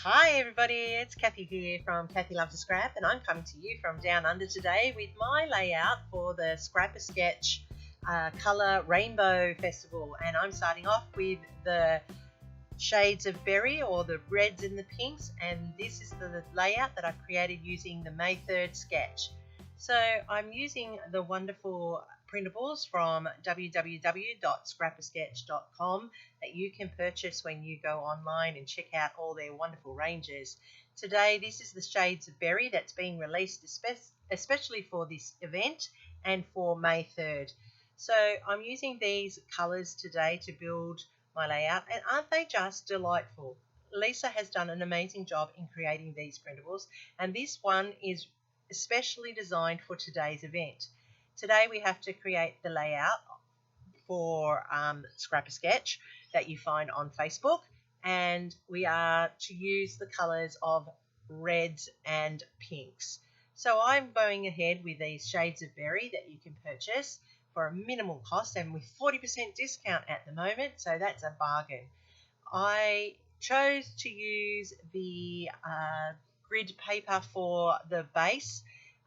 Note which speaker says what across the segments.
Speaker 1: Hi everybody, it's Kathy here from Kathy Loves to Scrap, and I'm coming to you from Down Under today with my layout for the Scrapasketch Colour Rainbow Festival. And I'm starting off with the shades of berry, or the reds and the pinks, and this is the layout that I've created using the May 3rd sketch. So I'm using the wonderful printables from www.scrapasketch.com that you can purchase when you go online and check out all their wonderful ranges. Today this is the shades of berry that's being released especially for this event and for May 3rd. So I'm using these colours today to build my layout, and aren't they just delightful? Lisa has done an amazing job in creating these printables, and this one is especially designed for today's event. Today we have to create the layout for Scrapasketch that you find on Facebook, and we are to use the colours of reds and pinks. So I'm going ahead with these shades of berry that you can purchase for a minimal cost and with 40% discount at the moment, so that's a bargain. I chose to use the grid paper for the base.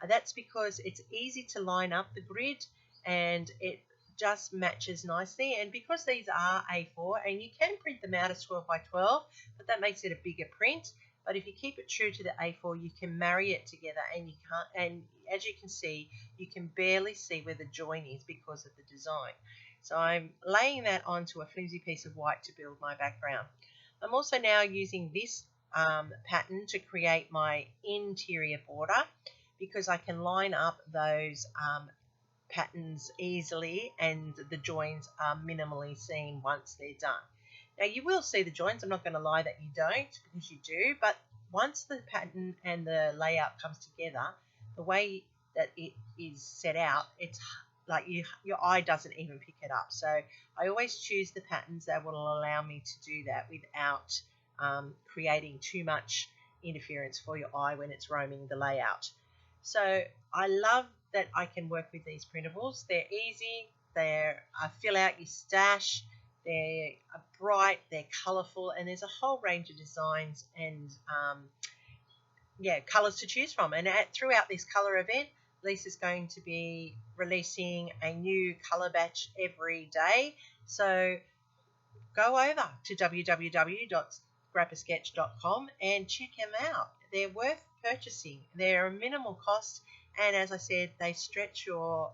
Speaker 1: That's because it's easy to line up the grid and it just matches nicely, and because these are A4 and you can print them out as 12 by 12, but that makes it a bigger print. But if you keep it true to the A4, you can marry it together, and you can't, and as you can see, you can barely see where the join is because of the design. So I'm laying that onto a flimsy piece of white to build my background. I'm also now using this pattern to create my interior border, because I can line up those patterns easily and the joins are minimally seen once they're done. Now you will see the joins, I'm not going to lie that you don't, because you do, but once the pattern and the layout comes together, the way that it is set out, it's like your eye doesn't even pick it up. So I always choose the patterns that will allow me to do that without creating too much interference for your eye when it's roaming the layout. So I love that I can work with these printables. They're easy, they're fill out your stash, they're bright, they're colourful, and there's a whole range of designs and colours to choose from. And throughout this colour event, Lisa's going to be releasing a new colour batch every day. So go over to www.scrapasketch.com and check them out. They're worth purchasing. They're a minimal cost, and as I said, they stretch your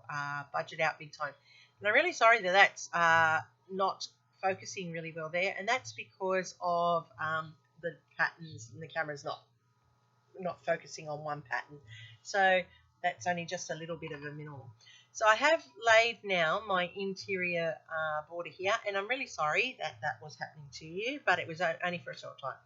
Speaker 1: budget out big time. And I'm really sorry that that's not focusing really well there, and that's because of the patterns, and the camera's not focusing on one pattern. So that's only just a little bit of a minimal. So I have laid now my interior border here, and I'm really sorry that that was happening to you, but it was only for a short time.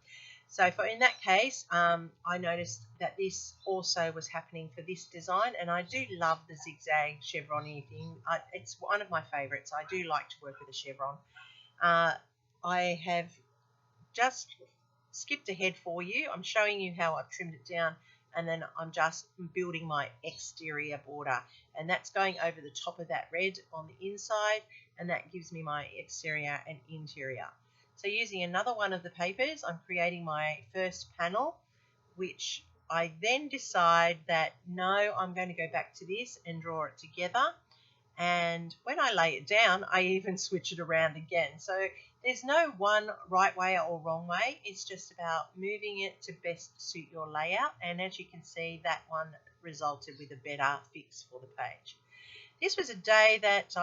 Speaker 1: So in that case, I noticed that this also was happening for this design, and I do love the zigzag chevron-y thing. It's one of my favourites. I do like to work with a chevron. I have just skipped ahead for you. I'm showing you how I've trimmed it down, and then I'm just building my exterior border, and that's going over the top of that red on the inside, and that gives me my exterior and interior. So using another one of the papers, I'm creating my first panel, which I then decide that no, I'm going to go back to this and draw it together. And when I lay it down, I even switch it around again. So there's no one right way or wrong way. It's just about moving it to best suit your layout. And as you can see, that one resulted with a better fix for the page. This was a day that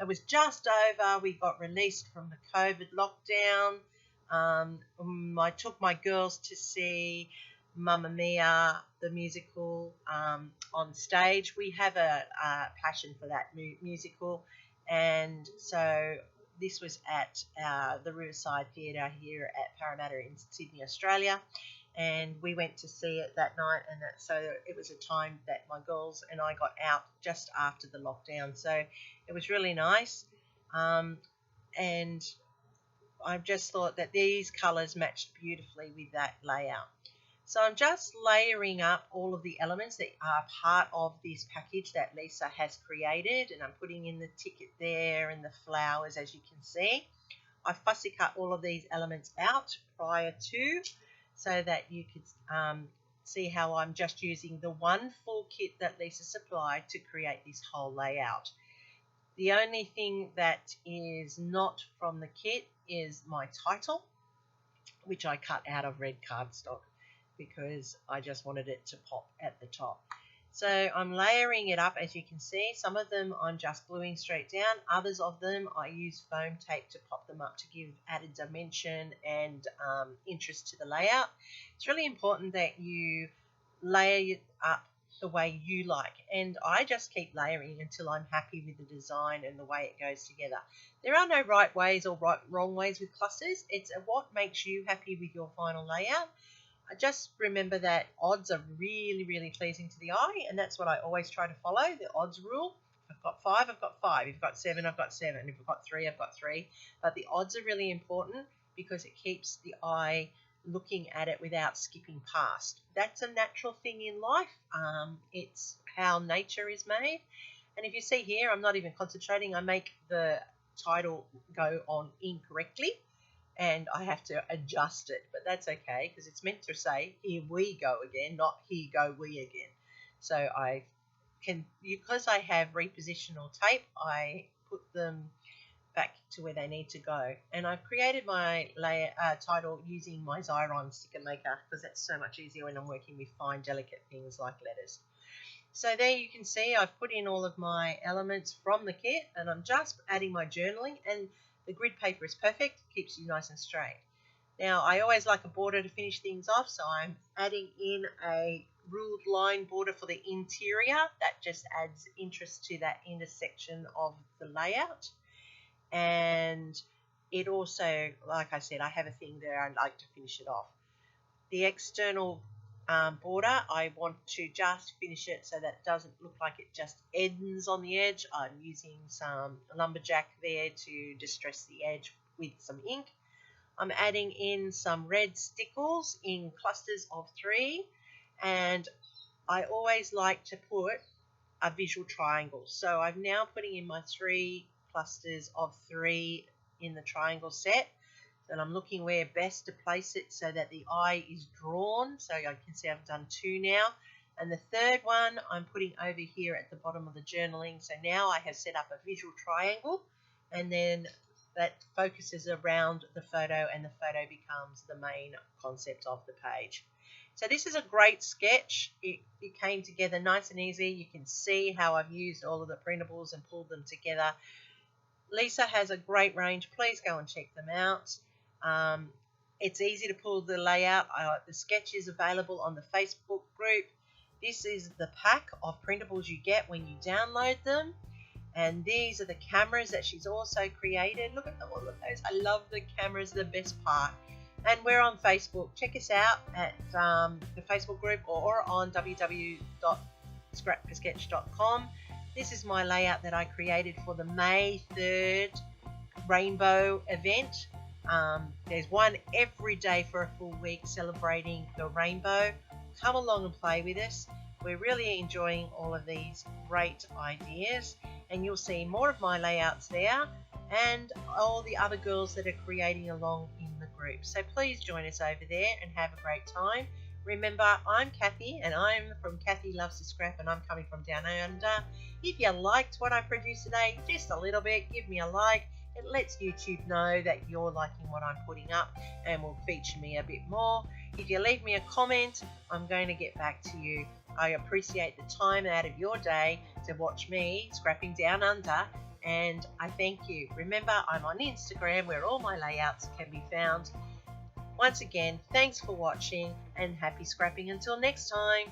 Speaker 1: it was just over. We got released from the COVID lockdown. I took my girls to see Mamma Mia, the musical, on stage. We have a passion for that musical, and so this was at the Riverside Theatre here at Parramatta in Sydney, Australia. And we went to see it that night, and so it was a time that my girls and I got out just after the lockdown, so it was really nice. And I just thought that these colours matched beautifully with that layout. So I'm just layering up all of the elements that are part of this package that Lisa has created, and I'm putting in the ticket there and the flowers, as you can see. I fussy cut all of these elements out prior to, so that you could see how I'm just using the one full kit that Lisa supplied to create this whole layout. The only thing that is not from the kit is my title, which I cut out of red cardstock because I just wanted it to pop at the top. So I'm layering it up, as you can see. Some of them I'm just gluing straight down. Others of them I use foam tape to pop them up to give added dimension and interest to the layout. It's really important that you layer it up the way you like, and I just keep layering until I'm happy with the design and the way it goes together. There are no right ways or wrong ways with clusters. It's what makes you happy with your final layout. I just remember that odds are really, really pleasing to the eye, and that's what I always try to follow, the odds rule. If I've got 5, I've got 5. If I've got 7, I've got 7. If I've got 3, I've got 3. But the odds are really important because it keeps the eye looking at it without skipping past. That's a natural thing in life. It's how nature is made. And if you see here, I'm not even concentrating. I make the title go on incorrectly, and I have to adjust it, but that's okay because it's meant to say here we go again, not here go we again. So I can, because I have repositional tape, I put them back to where they need to go. And I've created my title using my Xyron sticker maker because that's so much easier when I'm working with fine, delicate things like letters. So there you can see I've put in all of my elements from the kit, and I'm just adding my journaling, and the grid paper is perfect, keeps you nice and straight. Now I always like a border to finish things off, so I'm adding in a ruled line border for the interior. That just adds interest to that intersection of the layout. And it also, like I said, I have a thing there, I'd like to finish it off. The external border, I want to just finish it so that it doesn't look like it just ends on the edge. I'm using some lumberjack there to distress the edge with some ink. I'm adding in some red stickles in clusters of 3, and I always like to put a visual triangle. So I'm now putting in my 3 clusters of 3 in the triangle set. And I'm looking where best to place it so that the eye is drawn. So I can see I've done 2 now. And the third one I'm putting over here at the bottom of the journaling. So now I have set up a visual triangle, and then that focuses around the photo, and the photo becomes the main concept of the page. So this is a great sketch. It came together nice and easy. You can see how I've used all of the printables and pulled them together. Lisa has a great range. Please go and check them out. It's easy to pull the layout. The sketch is available on the Facebook group. This is the pack of printables you get when you download them. And these are the cameras that she's also created. Look at all of those. I love the cameras, the best part. And we're on Facebook. Check us out at the Facebook group or on www.scrapasketch.com. This is my layout that I created for the May 3rd rainbow event. There's one every day for a full week celebrating the rainbow. Come along and play with us. We're really enjoying all of these great ideas, and you'll see more of my layouts there and all the other girls that are creating along in the group. So please join us over there and have a great time. Remember, I'm Kathy, and I'm from Kathy Loves to Scrap, and I'm coming from down under. If you liked what I produced today, just a little bit, give me a like. It lets YouTube know that you're liking what I'm putting up and will feature me a bit more. If you leave me a comment, I'm going to get back to you. I appreciate the time out of your day to watch me scrapping down under, and I thank you. Remember, I'm on Instagram where all my layouts can be found. Once again, thanks for watching, and happy scrapping until next time.